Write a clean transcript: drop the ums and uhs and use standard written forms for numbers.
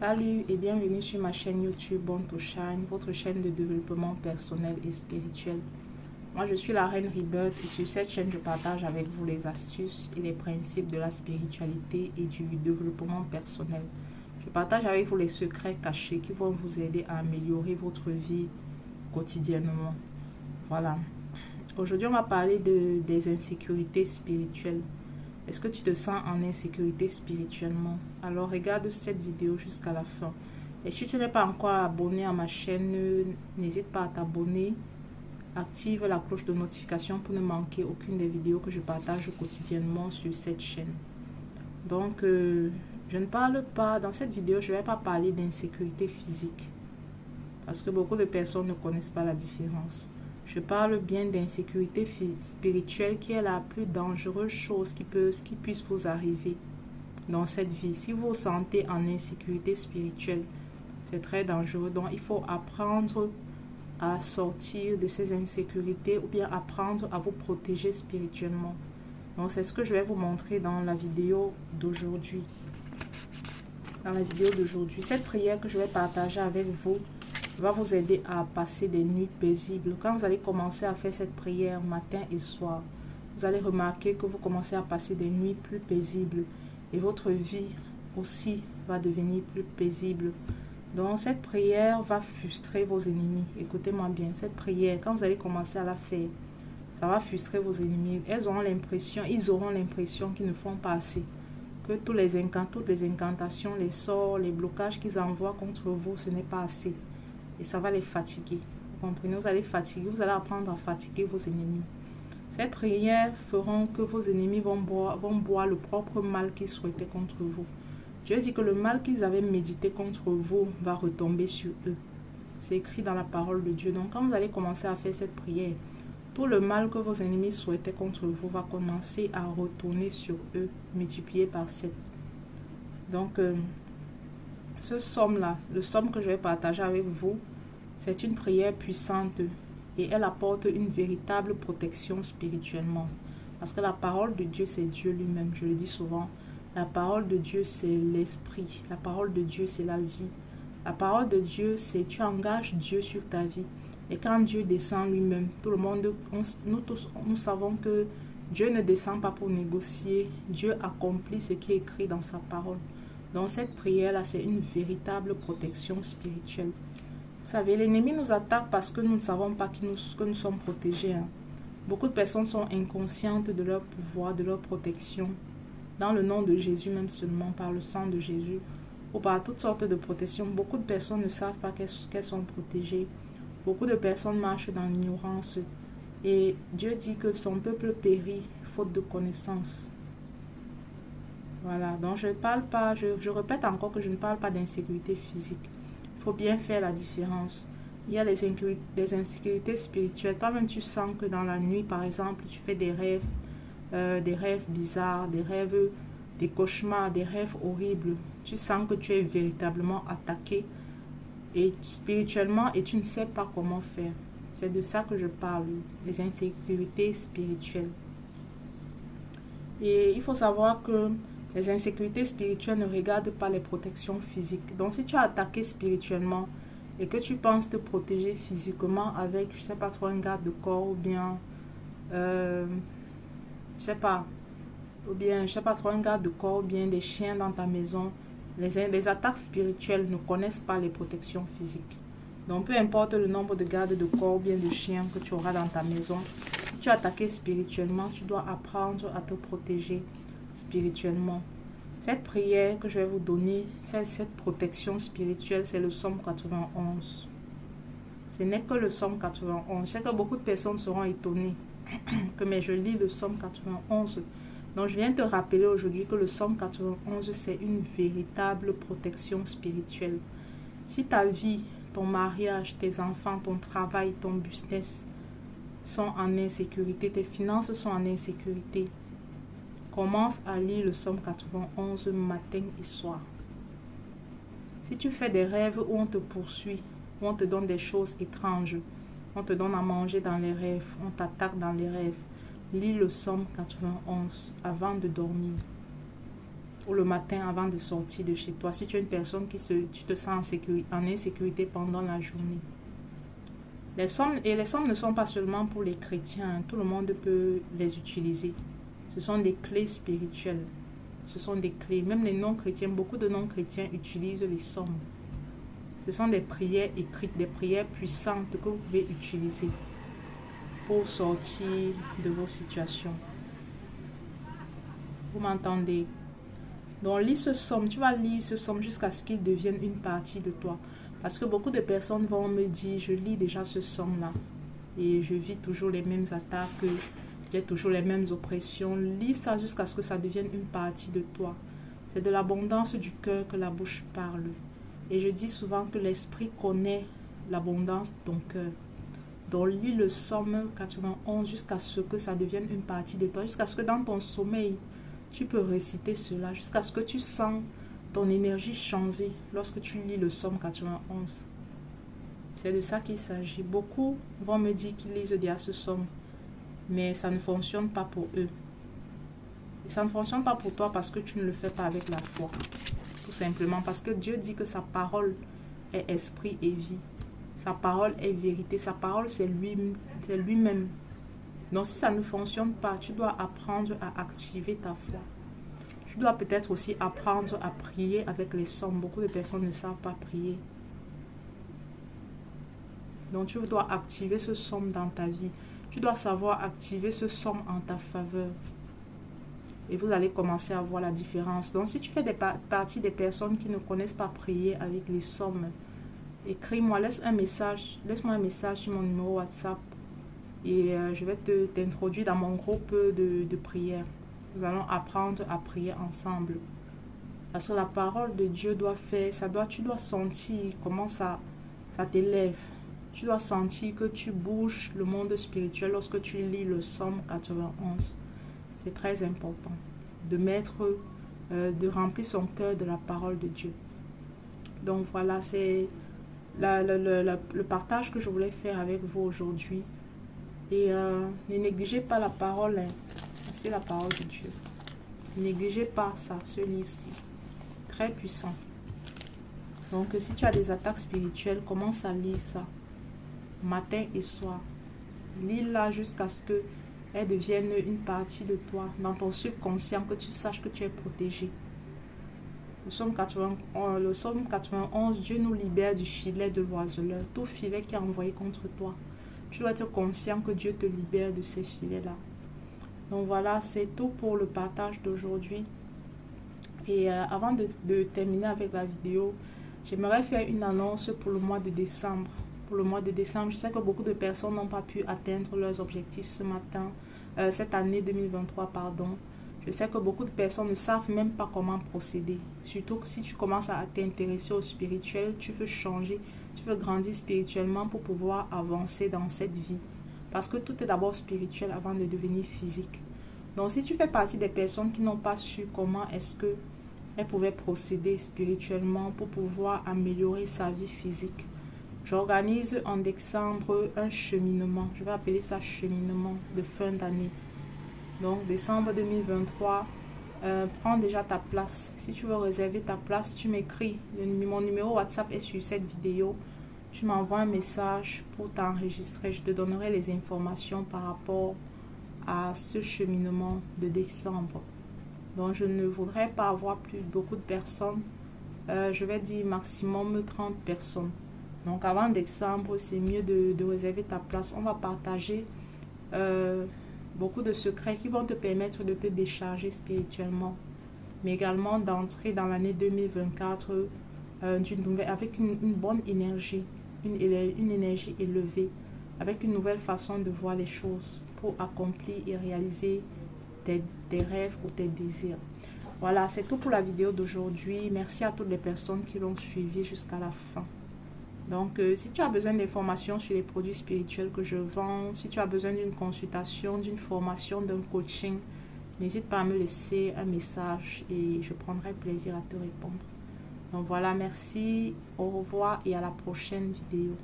Salut et bienvenue sur ma chaîne YouTube Born to Shine, votre chaîne de développement personnel et spirituel. Moi je suis la Reine Rebirth et sur cette chaîne je partage avec vous les astuces et les principes de la spiritualité et du développement personnel. Je partage avec vous les secrets cachés qui vont vous aider à améliorer votre vie quotidiennement. Voilà. Aujourd'hui on va parler des insécurités spirituelles. Est-ce que tu te sens en insécurité spirituellement? Alors regarde cette vidéo jusqu'à la fin. Et si tu n'es pas encore abonné à ma chaîne, n'hésite pas à t'abonner. Active la cloche de notification pour ne manquer aucune des vidéos que je partage quotidiennement sur cette chaîne. Donc, je ne parle pas, dans cette vidéo, je ne vais pas parler d'insécurité physique. Parce que beaucoup de personnes ne connaissent pas la différence. Je parle bien d'insécurité spirituelle qui est la plus dangereuse chose qui puisse vous arriver dans cette vie. Si vous vous sentez en insécurité spirituelle, c'est très dangereux. Donc, il faut apprendre à sortir de ces insécurités ou bien apprendre à vous protéger spirituellement. Donc, c'est ce que je vais vous montrer dans la vidéo d'aujourd'hui. Cette prière que je vais partager avec vous va vous aider à passer des nuits paisibles. Quand vous allez commencer à faire cette prière matin et soir, vous allez remarquer que vous commencez à passer des nuits plus paisibles et votre vie aussi va devenir plus paisible. Donc cette prière va frustrer vos ennemis. Écoutez-moi bien, cette prière, quand vous allez commencer à la faire, ça va frustrer vos ennemis. Ils auront l'impression qu'ils ne font pas assez. Que toutes les incantations, les sorts, les blocages qu'ils envoient contre vous, ce n'est pas assez. Et ça va les fatiguer. Vous comprenez? Vous allez apprendre à fatiguer vos ennemis. Cette prière fera que vos ennemis vont boire le propre mal qu'ils souhaitaient contre vous. Dieu dit que le mal qu'ils avaient médité contre vous va retomber sur eux. C'est écrit dans la parole de Dieu. Donc quand vous allez commencer à faire cette prière, tout le mal que vos ennemis souhaitaient contre vous va commencer à retourner sur eux, multiplié par 7. Donc, ce somme-là, le somme que je vais partager avec vous, c'est une prière puissante et elle apporte une véritable protection spirituellement. Parce que la parole de Dieu, c'est Dieu lui-même, je le dis souvent. La parole de Dieu, c'est l'esprit. La parole de Dieu, c'est la vie. La parole de Dieu, c'est tu engages Dieu sur ta vie. Et quand Dieu descend lui-même, tout le monde, nous savons que Dieu ne descend pas pour négocier. Dieu accomplit ce qui est écrit dans sa parole. Donc cette prière-là, c'est une véritable protection spirituelle. Vous savez, l'ennemi nous attaque parce que nous ne savons pas que nous sommes protégés. Beaucoup de personnes sont inconscientes de leur pouvoir, de leur protection. Dans le nom de Jésus, même seulement par le sang de Jésus, ou par toutes sortes de protections. Beaucoup de personnes ne savent pas qu'elles sont protégées. Beaucoup de personnes marchent dans l'ignorance. Et Dieu dit que son peuple périt faute de connaissance. Voilà, donc je répète encore que je ne parle pas d'insécurité physique. Il faut bien faire la différence. Il y a les insécurités spirituelles. Toi-même, tu sens que dans la nuit, par exemple, tu fais des rêves bizarres, des cauchemars, des rêves horribles. Tu sens que tu es véritablement attaqué et spirituellement et tu ne sais pas comment faire. C'est de ça que je parle, les insécurités spirituelles. Et il faut savoir que les insécurités spirituelles ne regardent pas les protections physiques. Donc, si tu es attaqué spirituellement et que tu penses te protéger physiquement avec, je ne sais pas trop, un garde de corps ou bien, je ne sais pas trop, un garde de corps ou bien des chiens dans ta maison, les attaques spirituelles ne connaissent pas les protections physiques. Donc, peu importe le nombre de gardes de corps ou bien de chiens que tu auras dans ta maison, si tu es attaqué spirituellement, tu dois apprendre à te protéger spirituellement. Cette prière que je vais vous donner, cette protection spirituelle, c'est le psaume 91. Ce n'est que le psaume 91. Je sais que beaucoup de personnes seront étonnées mais je lis le psaume 91. Donc je viens te rappeler aujourd'hui que le psaume 91, c'est une véritable protection spirituelle. Si ta vie, ton mariage, tes enfants, ton travail, ton business sont en insécurité, tes finances sont en insécurité, commence à lire le psaume 91 matin et soir. Si tu fais des rêves où on te poursuit, où on te donne des choses étranges, on te donne à manger dans les rêves, on t'attaque dans les rêves, lis le psaume 91 avant de dormir. ou le matin avant de sortir de chez toi. Si tu es une personne tu te sens en insécurité pendant la journée. Les sommes ne sont pas seulement pour les chrétiens. Tout le monde peut les utiliser. Ce sont des clés spirituelles. Ce sont des clés. Même les non-chrétiens, beaucoup de non-chrétiens utilisent les sommes. Ce sont des prières écrites, des prières puissantes que vous pouvez utiliser pour sortir de vos situations. Vous m'entendez? Donc, lis ce somme. Tu vas lire ce somme jusqu'à ce qu'il devienne une partie de toi. Parce que beaucoup de personnes vont me dire, je lis déjà ce somme-là. Et je vis toujours les mêmes attaques, j'ai toujours les mêmes oppressions. Lis ça jusqu'à ce que ça devienne une partie de toi. C'est de l'abondance du cœur que la bouche parle. Et je dis souvent que l'esprit connaît l'abondance de ton cœur. Donc, lis le somme 91 jusqu'à ce que ça devienne une partie de toi. Jusqu'à ce que dans ton sommeil, tu peux réciter cela. Jusqu'à ce que tu sens ton énergie changer lorsque tu lis le somme 91. C'est de ça qu'il s'agit. Beaucoup vont me dire qu'ils lisent déjà ce somme, mais ça ne fonctionne pas pour eux. Et ça ne fonctionne pas pour toi parce que tu ne le fais pas avec la foi. Tout simplement parce que Dieu dit que sa parole est esprit et vie. Sa parole est vérité. Sa parole, c'est lui-même. Donc, si ça ne fonctionne pas, tu dois apprendre à activer ta foi. Tu dois peut-être aussi apprendre à prier avec les sommes. Beaucoup de personnes ne savent pas prier. Donc, tu dois activer ce somme dans ta vie. Tu dois savoir activer ce somme en ta faveur. Et vous allez commencer à voir la différence. Donc, si tu fais partie des personnes qui ne connaissent pas prier avec les sommes, écris-moi, laisse-moi un message sur mon numéro WhatsApp. Et je vais t'introduire dans mon groupe de prière. Nous allons apprendre à prier ensemble. Parce que la parole de Dieu tu dois sentir comment ça t'élève. Tu dois sentir que tu bouges le monde spirituel lorsque tu lis le Somme 91. C'est très important de remplir son cœur de la parole de Dieu. Donc voilà, c'est le partage que je voulais faire avec vous aujourd'hui. Et ne négligez pas la parole, hein. C'est la parole de Dieu. Ne négligez pas ça, ce livre-ci. Très puissant. Donc, si tu as des attaques spirituelles, commence à lire ça. Matin et soir. Lis-la jusqu'à ce qu'elle devienne une partie de toi, dans ton subconscient, que tu saches que tu es protégé. Le Somme 91, Dieu nous libère du filet de l'oiseleur. Tout filet qui est envoyé contre toi. Tu dois être conscient que Dieu te libère de ces filets-là. Donc voilà, c'est tout pour le partage d'aujourd'hui. Et avant de terminer avec la vidéo, j'aimerais faire une annonce pour le mois de décembre. Pour le mois de décembre, je sais que beaucoup de personnes n'ont pas pu atteindre leurs objectifs cette année 2023, pardon. Je sais que beaucoup de personnes ne savent même pas comment procéder. Surtout que si tu commences à t'intéresser au spirituel, tu veux changer, tu veux grandir spirituellement pour pouvoir avancer dans cette vie. Parce que tout est d'abord spirituel avant de devenir physique. Donc si tu fais partie des personnes qui n'ont pas su comment est-ce qu'elles pouvaient procéder spirituellement pour pouvoir améliorer sa vie physique, j'organise en décembre un cheminement. Je vais appeler ça cheminement de fin d'année. Donc, décembre 2023, prends déjà ta place. Si tu veux réserver ta place, tu m'écris. Mon numéro WhatsApp est sur cette vidéo. Tu m'envoies un message pour t'enregistrer. Je te donnerai les informations par rapport à ce cheminement de décembre. Donc, je ne voudrais pas avoir beaucoup de personnes. Je vais dire maximum 30 personnes. Donc, avant décembre, c'est mieux de réserver ta place. On va partager beaucoup de secrets qui vont te permettre de te décharger spirituellement, mais également d'entrer dans l'année 2024 avec une bonne énergie, une énergie élevée, avec une nouvelle façon de voir les choses pour accomplir et réaliser tes rêves ou tes désirs. Voilà, c'est tout pour la vidéo d'aujourd'hui. Merci à toutes les personnes qui l'ont suivi jusqu'à la fin. Donc, si tu as besoin d'informations sur les produits spirituels que je vends, si tu as besoin d'une consultation, d'une formation, d'un coaching, n'hésite pas à me laisser un message et je prendrai plaisir à te répondre. Donc voilà, merci, au revoir et à la prochaine vidéo.